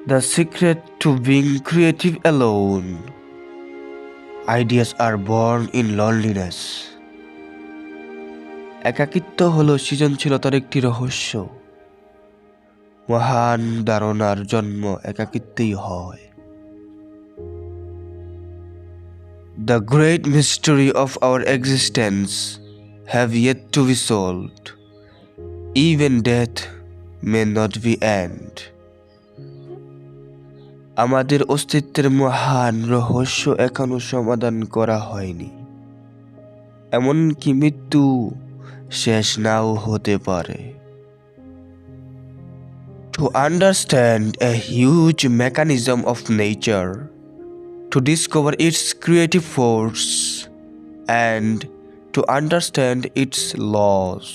The secret to being creative alone. Ideas are born in loneliness. একাকিত্ব হলো সৃজনশীলতার একটি রহস্য। মহান ধারণার জন্ম একাকিত্বেই হয়। The great mystery of our existence have yet to be solved. Even death may not be end. আমাদের অস্তিত্বের মহান রহস্য এখনো সমাধান করা হয়নি। এমনকি মৃত্যু শেষ নাও হতে পারে। To understand a huge mechanism of nature, to discover its creative force, and to understand its laws,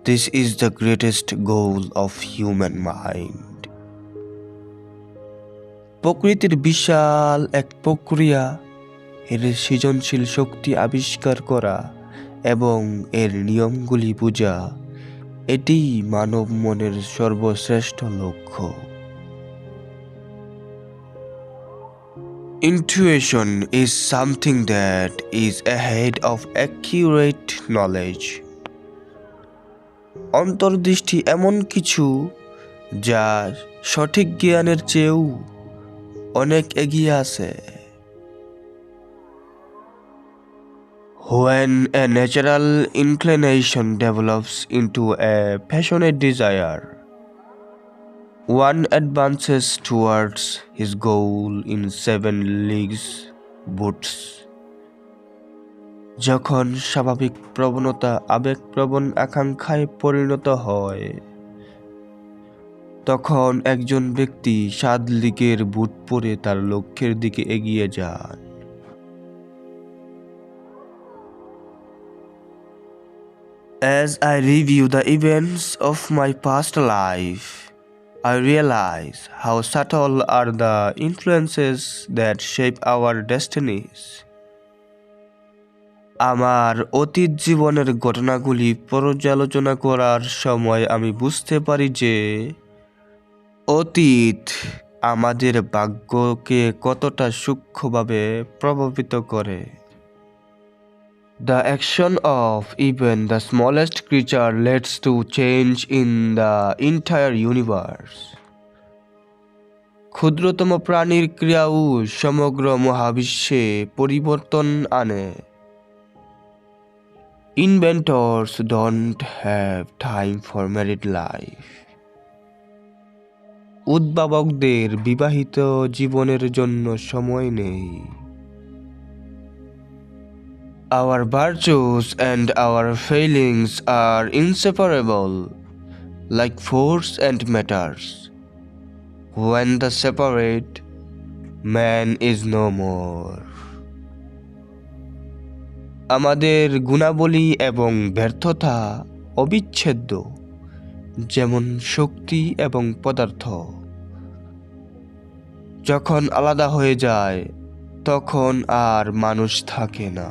this is the greatest goal of human mind. প্রকৃতির বিশাল এক প্রক্রিয়া, এর সৃজনশীল শক্তি আবিষ্কার করা এবং এর নিয়মগুলি বোঝা, এটিই মানব মনের সর্বশ্রেষ্ঠ লক্ষ্য। Intuition is something that is ahead of accurate knowledge. অন্তর্দৃষ্টি এমন কিছু যা সঠিক জ্ঞানের চেয়েও অনেক এগিয়ে আছে। When a natural inclination develops into a passionate desire, one advances towards his goal in 7 leagues boots. যখন স্বাভাবিক প্রবণতা আবেগপ্রবণ আকাঙ্ক্ষায় পরিণত হয়, তখন একজন ব্যক্তি 7 লিগের বুট পরে তার লক্ষ্যের দিকে এগিয়ে যান। As I review the events of my past life, I realize how subtle are the influences that shape our destinies. আমার অতীত জীবনের ঘটনাগুলি পর্যালোচনা করার সময় আমি বুঝতে পারি যে অতীত আমাদের ভাগ্যকে কতটা সূক্ষ্মভাবে প্রভাবিত করে। The action of even the smallest creature leads to change in the entire universe. ক্ষুদ্রতম প্রাণীর ক্রিয়াও সমগ্র মহাবিশ্বে পরিবর্তন আনে। Inventors don't have time for married life. উদ্ভাবকদের বিবাহিত জীবনের জন্য সময় নেই। Our virtues and our failings are inseparable, like force and matters. When they separate, man is no more. আমাদের গুণাবলী এবং ব্যর্থতা অবিচ্ছেদ্য, যেমন শক্তি এবং পদার্থ। যখন আলাদা হয়ে যায়, তখন আর মানুষ থাকে না।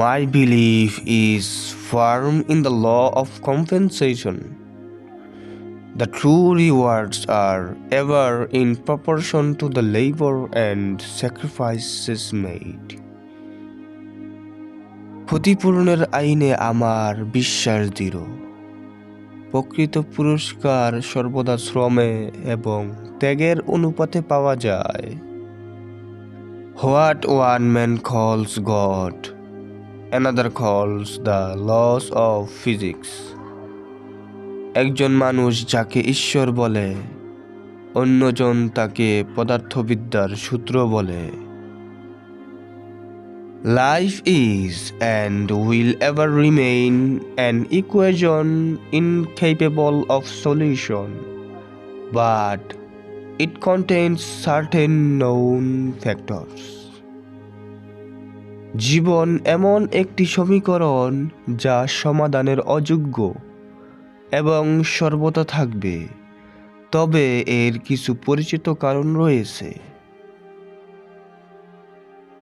My belief is firm in the law of compensation. The true rewards are ever in proportion to the labor and sacrifices made. ক্ষতিপূরণের আইনে আমার বিশ্বাস দৃঢ়। প্রকৃত পুরস্কার সর্বদা শ্রমে এবং ত্যাগের অনুপাতে পাওয়া যায়। What one man calls God, another calls the laws of physics. একজন মানুষ যাকে ঈশ্বর বলে, অন্যজন তাকে পদার্থবিদ্যার সূত্র বলে। Life is and will ever remain an equation incapable of solution, but it contains certain known factors. জীবন এমন একটি সমীকরণ যা সমাধানের অযোগ্য এবং সর্বদা থাকবে, তবে এর কিছু পরিচিত কারণ রয়েছে।